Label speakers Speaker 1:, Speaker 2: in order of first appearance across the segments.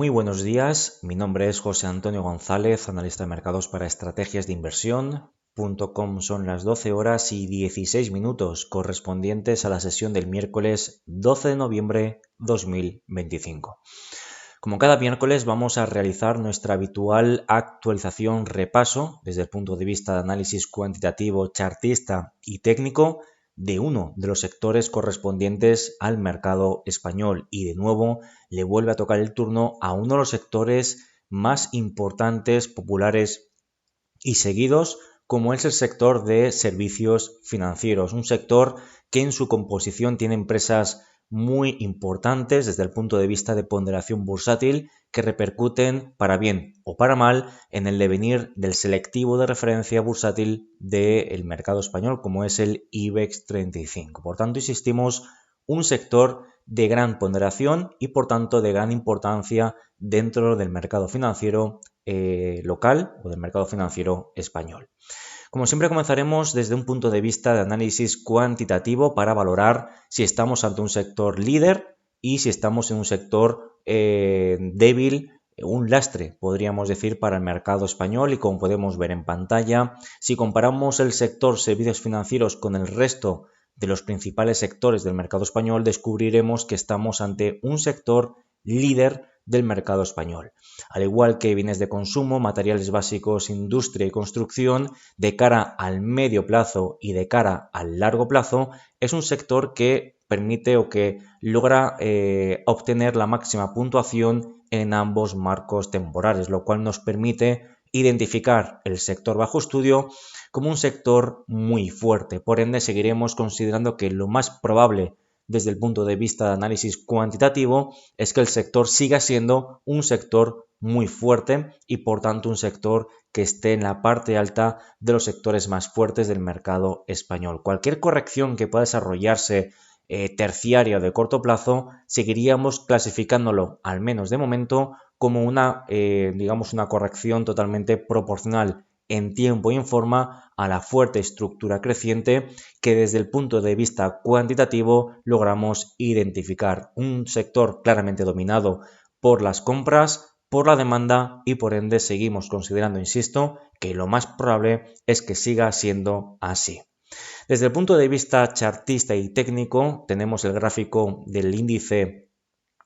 Speaker 1: Muy buenos días, mi nombre es José Antonio González, analista de mercados para estrategias de inversión.com. Son las 12 horas y 16 minutos correspondientes a la sesión del miércoles 12 de noviembre 2025. Como cada miércoles vamos a realizar nuestra habitual actualización repaso desde el punto de vista de análisis cuantitativo, chartista y técnico de uno de los sectores correspondientes al mercado español, y de nuevo le vuelve a tocar el turno a uno de los sectores más importantes, populares y seguidos, como es el sector de servicios financieros, un sector que en su composición tiene empresas muy importantes desde el punto de vista de ponderación bursátil que repercuten para bien o para mal en el devenir del selectivo de referencia bursátil del mercado español, como es el IBEX 35. Por tanto, insistimos, un sector de gran ponderación y por tanto de gran importancia dentro del mercado financiero local o del mercado financiero español. Como siempre, comenzaremos desde un punto de vista de análisis cuantitativo para valorar si estamos ante un sector líder y si estamos en un sector débil, un lastre, podríamos decir, para el mercado español. Y como podemos ver en pantalla, si comparamos el sector servicios financieros con el resto de los principales sectores del mercado español, descubriremos que estamos ante un sector líder del mercado español. Al igual que bienes de consumo, materiales básicos, industria y construcción, de cara al medio plazo y de cara al largo plazo, es un sector que permite o que logra obtener la máxima puntuación en ambos marcos temporales, lo cual nos permite identificar el sector bajo estudio como un sector muy fuerte. Por ende, seguiremos considerando que lo más probable desde el punto de vista de análisis cuantitativo es que el sector siga siendo un sector muy fuerte y por tanto un sector que esté en la parte alta de los sectores más fuertes del mercado español. Cualquier corrección que pueda desarrollarse terciaria o de corto plazo, seguiríamos clasificándolo, al menos de momento, como una corrección totalmente proporcional en tiempo y en forma a la fuerte estructura creciente que desde el punto de vista cuantitativo logramos identificar. Un sector claramente dominado por las compras, por la demanda, y por ende seguimos considerando, insisto, que lo más probable es que siga siendo así. Desde el punto de vista chartista y técnico, tenemos el gráfico del índice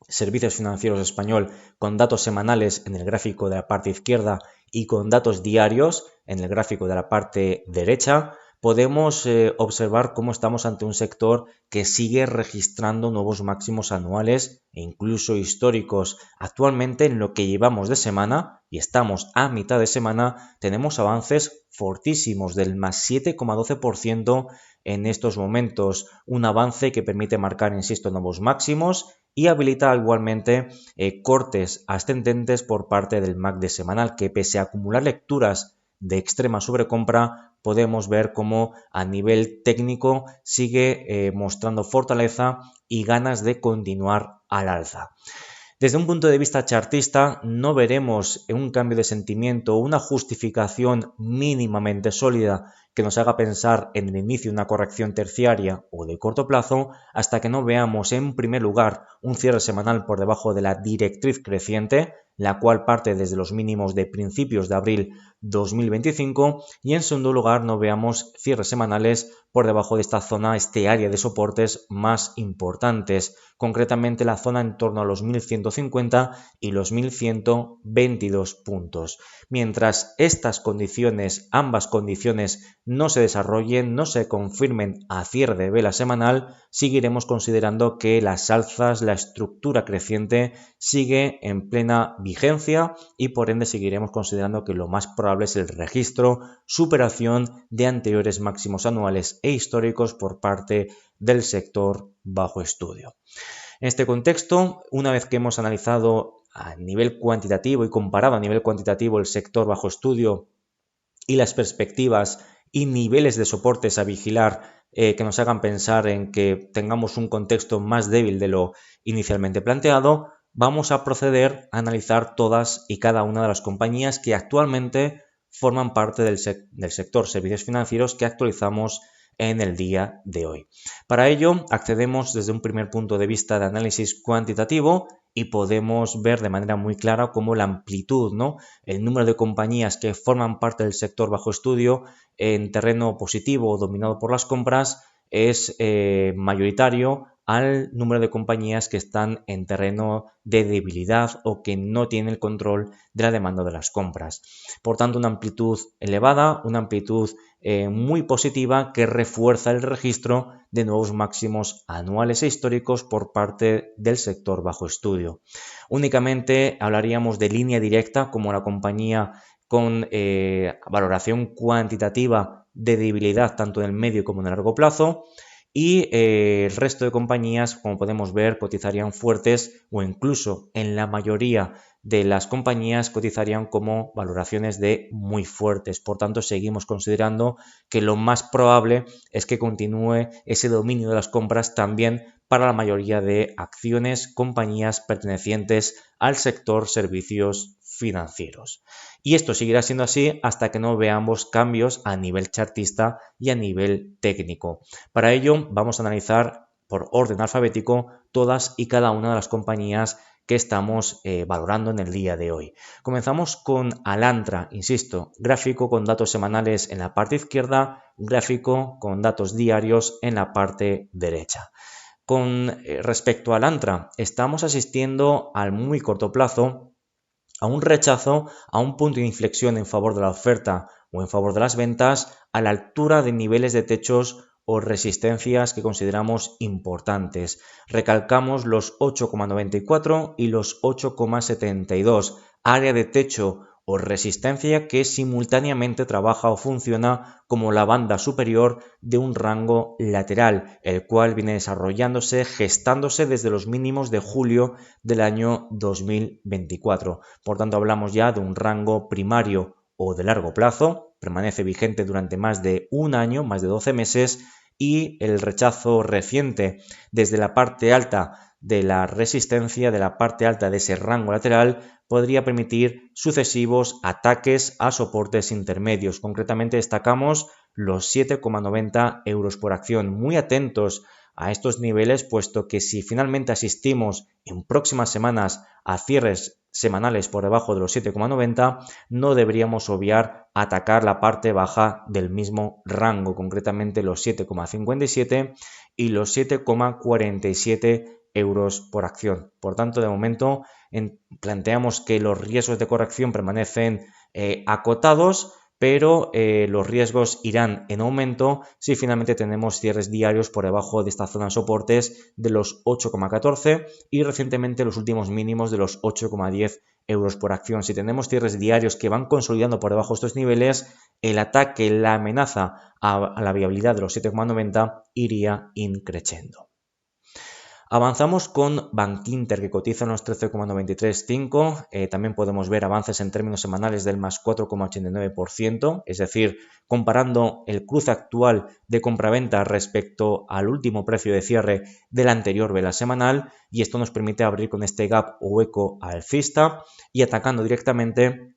Speaker 1: Servicios Financieros Español con datos semanales en el gráfico de la parte izquierda y con datos diarios en el gráfico de la parte derecha. Podemos observar cómo estamos ante un sector que sigue registrando nuevos máximos anuales e incluso históricos. Actualmente, en lo que llevamos de semana, y estamos a mitad de semana, tenemos avances fortísimos del más 7,12% en estos momentos. Un avance que permite marcar, insisto, nuevos máximos y habilita igualmente cortes ascendentes por parte del MACD semanal, que pese a acumular lecturas de extrema sobrecompra, podemos ver cómo a nivel técnico sigue mostrando fortaleza y ganas de continuar al alza. Desde un punto de vista chartista, no veremos un cambio de sentimiento o una justificación mínimamente sólida que nos haga pensar en el inicio de una corrección terciaria o de corto plazo hasta que no veamos, en primer lugar, un cierre semanal por debajo de la directriz creciente, la cual parte desde los mínimos de principios de abril 2025, y en segundo lugar no veamos cierres semanales por debajo de esta zona, área de soportes más importantes, concretamente la zona en torno a los 1150 y los 1122 puntos. Mientras estas condiciones, ambas condiciones, no se desarrollen, no se confirmen a cierre de vela semanal, seguiremos considerando que las alzas, la estructura creciente sigue en plena vigencia y por ende seguiremos considerando que lo más probable es el registro, superación de anteriores máximos anuales e históricos por parte del sector bajo estudio. En este contexto, una vez que hemos analizado a nivel cuantitativo y comparado a nivel cuantitativo el sector bajo estudio y las perspectivas y niveles de soportes a vigilar que nos hagan pensar en que tengamos un contexto más débil de lo inicialmente planteado, vamos a proceder a analizar todas y cada una de las compañías que actualmente forman parte del sector servicios financieros que actualizamos en el día de hoy. Para ello, accedemos desde un primer punto de vista de análisis cuantitativo y podemos ver de manera muy clara cómo la amplitud, ¿no? El número de compañías que forman parte del sector bajo estudio en terreno positivo dominado por las compras es mayoritario al número de compañías que están en terreno de debilidad o que no tienen el control de la demanda de las compras. Por tanto, una amplitud elevada, una amplitud muy positiva que refuerza el registro de nuevos máximos anuales e históricos por parte del sector bajo estudio. Únicamente hablaríamos de línea directa como la compañía con valoración cuantitativa de debilidad tanto en el medio como en el largo plazo. Y el resto de compañías, como podemos ver, cotizarían fuertes o incluso en la mayoría de las compañías cotizarían como valoraciones de muy fuertes. Por tanto, seguimos considerando que lo más probable es que continúe ese dominio de las compras también para la mayoría de acciones, compañías pertenecientes al sector servicios financieros. Y esto seguirá siendo así hasta que no veamos cambios a nivel chartista y a nivel técnico. Para ello vamos a analizar por orden alfabético todas y cada una de las compañías que estamos valorando en el día de hoy. Comenzamos con Alantra, insisto, gráfico con datos semanales en la parte izquierda, gráfico con datos diarios en la parte derecha. Con respecto a Alantra, estamos asistiendo al muy corto plazo a un rechazo, a un punto de inflexión en favor de la oferta o en favor de las ventas a la altura de niveles de techos o resistencias que consideramos importantes. Recalcamos los 8,94 y los 8,72, área de techo o resistencia que simultáneamente trabaja o funciona como la banda superior de un rango lateral, el cual viene desarrollándose, gestándose desde los mínimos de julio del año 2024. Por tanto, hablamos ya de un rango primario o de largo plazo, permanece vigente durante más de un año, más de 12 meses, y el rechazo reciente desde la parte alta de la resistencia, de la parte alta de ese rango lateral, podría permitir sucesivos ataques a soportes intermedios. Concretamente destacamos los 7,90 euros por acción. Muy atentos a estos niveles, puesto que si finalmente asistimos en próximas semanas a cierres semanales por debajo de los 7,90, no deberíamos obviar atacar la parte baja del mismo rango, concretamente los 7,57 y los 7,47 euros por acción. Por tanto, de momento planteamos que los riesgos de corrección permanecen acotados, pero los riesgos irán en aumento si finalmente tenemos cierres diarios por debajo de esta zona de soportes de los 8,14 y recientemente los últimos mínimos de los 8,10 euros por acción. Si tenemos cierres diarios que van consolidando por debajo de estos niveles, el ataque, la amenaza a la viabilidad de los 7,90 iría increciendo. Avanzamos con Bankinter, que cotiza en los 13,935. También podemos ver avances en términos semanales del más 4,89%, es decir, comparando el cruce actual de compraventa respecto al último precio de cierre del anterior vela semanal, y esto nos permite abrir con este gap o hueco alcista y atacando directamente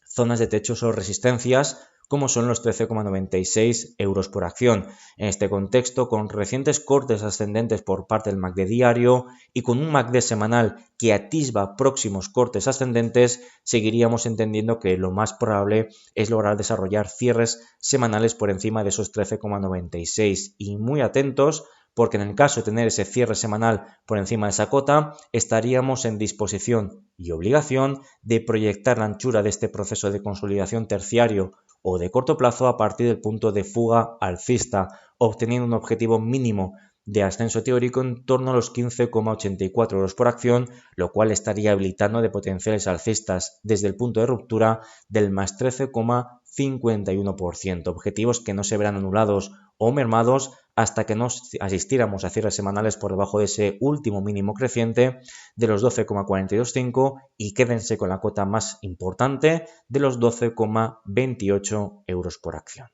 Speaker 1: zonas de techos o resistencias como son los 13,96 euros por acción. En este contexto, con recientes cortes ascendentes por parte del MACD diario y con un MACD semanal que atisba próximos cortes ascendentes, seguiríamos entendiendo que lo más probable es lograr desarrollar cierres semanales por encima de esos 13,96. Y muy atentos, porque en el caso de tener ese cierre semanal por encima de esa cota, estaríamos en disposición y obligación de proyectar la anchura de este proceso de consolidación terciario o de corto plazo a partir del punto de fuga alcista, obteniendo un objetivo mínimo de ascenso teórico en torno a los 15,84 euros por acción, lo cual estaría habilitando de potenciales alcistas desde el punto de ruptura del más 13,51%, objetivos que no se verán anulados o mermados hasta que no asistiéramos a cierres semanales por debajo de ese último mínimo creciente de los 12,425 y quédense con la cota más importante de los 12,28 euros por acción.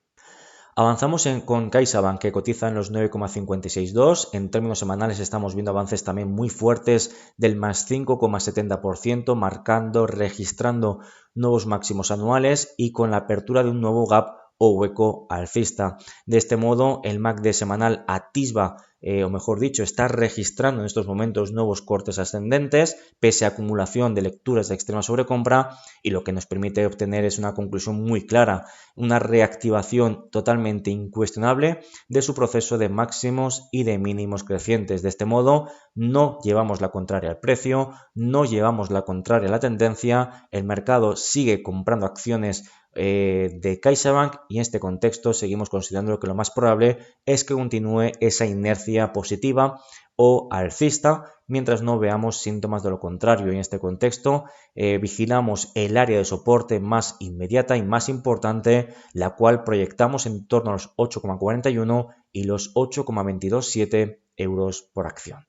Speaker 1: Avanzamos con CaixaBank, que cotiza en los 9,562. En términos semanales estamos viendo avances también muy fuertes del más 5,70%, registrando nuevos máximos anuales y con la apertura de un nuevo gap o hueco alcista. De este modo, el MACD semanal atisba o mejor dicho, está registrando en estos momentos nuevos cortes ascendentes, pese a acumulación de lecturas de extrema sobrecompra, y lo que nos permite obtener es una conclusión muy clara, una reactivación totalmente incuestionable de su proceso de máximos y de mínimos crecientes. De este modo, no llevamos la contraria al precio, no llevamos la contraria a la tendencia, el mercado sigue comprando acciones de CaixaBank y en este contexto seguimos considerando que lo más probable es que continúe esa inercia positiva o alcista mientras no veamos síntomas de lo contrario. En este contexto vigilamos el área de soporte más inmediata y más importante, la cual proyectamos en torno a los 8,41 y los 8,227 euros por acción.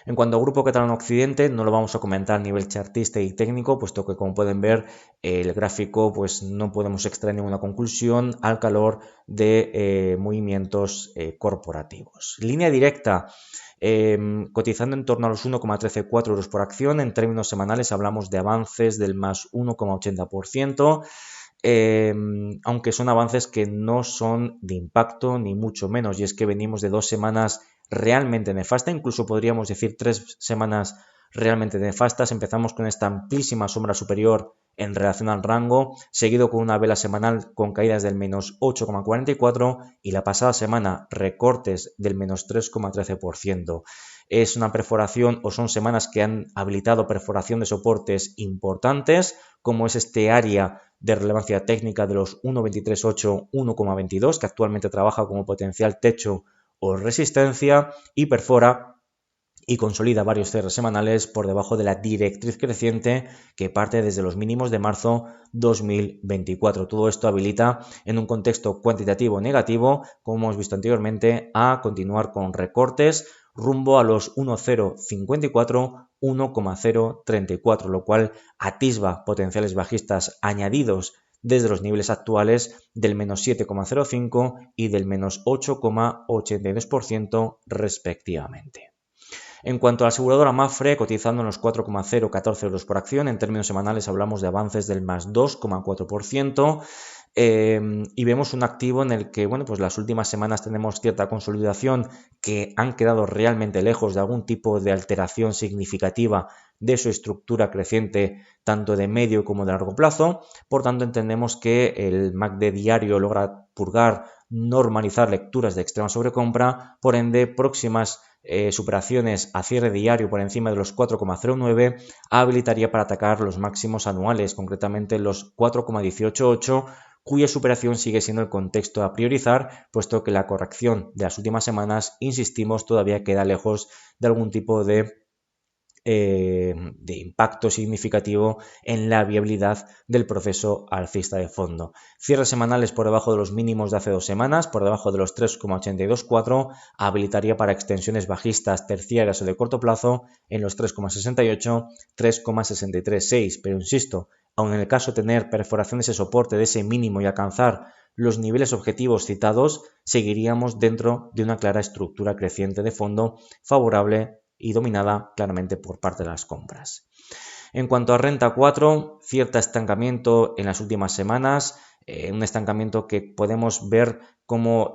Speaker 1: En cuanto al Grupo Catalana Occidente, no lo vamos a comentar a nivel chartista y técnico, puesto que, como pueden ver, el gráfico pues no podemos extraer ninguna conclusión al calor de movimientos corporativos. Línea directa, cotizando en torno a los 1,134 euros por acción. En términos semanales hablamos de avances del más 1,80%. Aunque son avances que no son de impacto ni mucho menos, y es que venimos de 2 semanas realmente nefastas, incluso podríamos decir 3 semanas realmente nefastas. Empezamos con esta amplísima sombra superior en relación al rango, seguido con una vela semanal con caídas del menos 8,44 y la pasada semana recortes del menos 3,13%. Es una perforación o son semanas que han habilitado perforación de soportes importantes, como es este área de relevancia técnica de los 1,238, 1,22, que actualmente trabaja como potencial techo o resistencia, y perfora y consolida varios cierres semanales por debajo de la directriz creciente que parte desde los mínimos de marzo 2024. Todo esto habilita, en un contexto cuantitativo negativo, como hemos visto anteriormente, a continuar con recortes rumbo a los 1,054, 1,034, lo cual atisba potenciales bajistas añadidos desde los niveles actuales del menos 7,05 y del menos 8,82% respectivamente. En cuanto a la aseguradora Mapfre, cotizando en los 4,014 euros por acción, en términos semanales hablamos de avances del más 2,4%. Y vemos un activo en el que, bueno, pues las últimas semanas tenemos cierta consolidación, que han quedado realmente lejos de algún tipo de alteración significativa de su estructura creciente, tanto de medio como de largo plazo. Por tanto, entendemos que el MACD diario logra purgar, normalizar lecturas de extrema sobrecompra, por ende, próximas superaciones a cierre diario por encima de los 4,09 habilitaría para atacar los máximos anuales, concretamente los 4,188, cuya superación sigue siendo el contexto a priorizar, puesto que la corrección de las últimas semanas, insistimos, todavía queda lejos de algún tipo de impacto significativo en la viabilidad del proceso alcista de fondo. Cierres semanales por debajo de los mínimos de hace 2 semanas, por debajo de los 3,824, habilitaría para extensiones bajistas terciarias o de corto plazo en los 3,68, 3,636, pero insisto, aun en el caso de tener perforaciones de soporte de ese mínimo y alcanzar los niveles objetivos citados, seguiríamos dentro de una clara estructura creciente de fondo favorable y dominada claramente por parte de las compras. En cuanto a renta 4, cierto estancamiento en las últimas semanas, un estancamiento que podemos ver como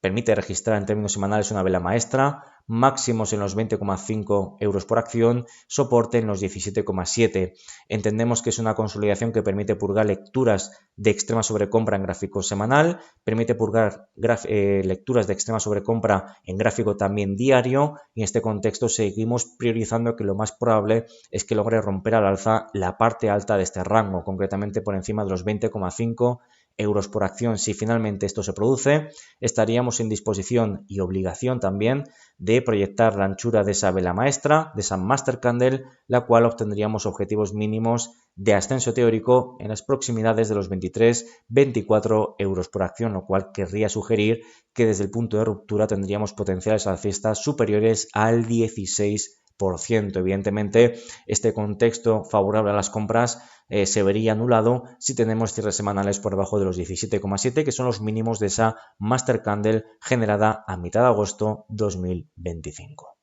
Speaker 1: permite registrar en términos semanales una vela maestra, máximos en los 20,5 euros por acción, soporte en los 17,7. Entendemos que es una consolidación que permite purgar lecturas de extrema sobrecompra en gráfico semanal, permite purgar lecturas de extrema sobrecompra en gráfico también diario, y en este contexto seguimos priorizando que lo más probable es que logre romper al alza la parte alta de este rango, concretamente por encima de los 20,5 euros por acción. Si finalmente esto se produce, estaríamos en disposición y obligación también de proyectar la anchura de esa vela maestra, de esa Master Candle, la cual obtendríamos objetivos mínimos de ascenso teórico en las proximidades de los 23-24 euros por acción, lo cual querría sugerir que desde el punto de ruptura tendríamos potenciales alcistas superiores al 16%. Evidentemente, este contexto favorable a las compras se vería anulado si tenemos cierres semanales por debajo de los 17,7, que son los mínimos de esa Master Candle generada a mitad de agosto 2025.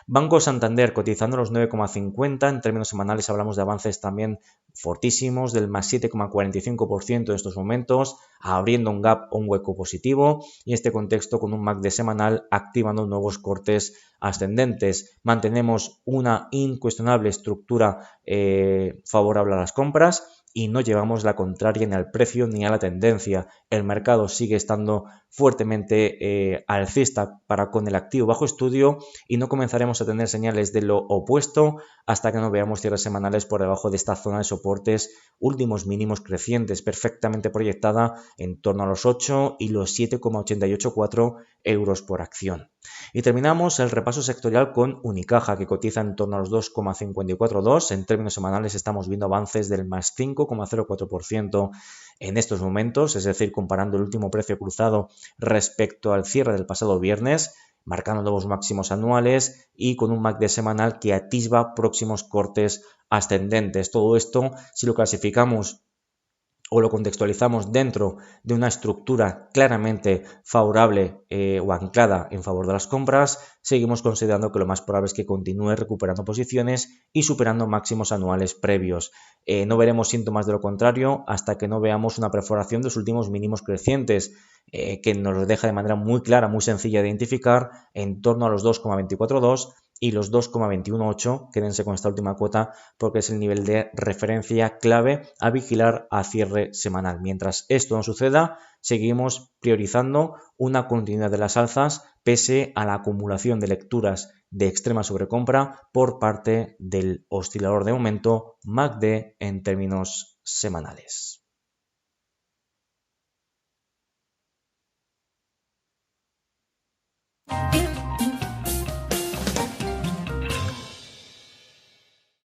Speaker 1: Banco Santander cotizando los 9,50, en términos semanales hablamos de avances también fortísimos del más 7,45% en estos momentos, abriendo un gap o un hueco positivo y en este contexto con un MACD semanal activando nuevos cortes ascendentes. Mantenemos una incuestionable estructura favorable a las compras y no llevamos la contraria ni al precio ni a la tendencia. El mercado sigue estando fuertemente alcista para con el activo bajo estudio y no comenzaremos a tener señales de lo opuesto hasta que no veamos cierres semanales por debajo de esta zona de soportes, últimos mínimos crecientes perfectamente proyectada en torno a los 8 y los 7,884 euros por acción. Y terminamos el repaso sectorial con Unicaja, que cotiza en torno a los 2,542. En términos semanales estamos viendo avances del más 5,04% en estos momentos, es decir, comparando el último precio cruzado respecto al cierre del pasado viernes, marcando nuevos máximos anuales y con un MACD semanal que atisba próximos cortes ascendentes. Todo esto, si lo clasificamos o lo contextualizamos dentro de una estructura claramente favorable o anclada en favor de las compras, seguimos considerando que lo más probable es que continúe recuperando posiciones y superando máximos anuales previos. No veremos síntomas de lo contrario hasta que no veamos una perforación de los últimos mínimos crecientes, que nos lo deja de manera muy clara, muy sencilla de identificar, en torno a los 2,242 y los 2,218, quédense con esta última cuota porque es el nivel de referencia clave a vigilar a cierre semanal. Mientras esto no suceda, seguimos priorizando una continuidad de las alzas pese a la acumulación de lecturas de extrema sobrecompra por parte del oscilador de momento MACD en términos semanales.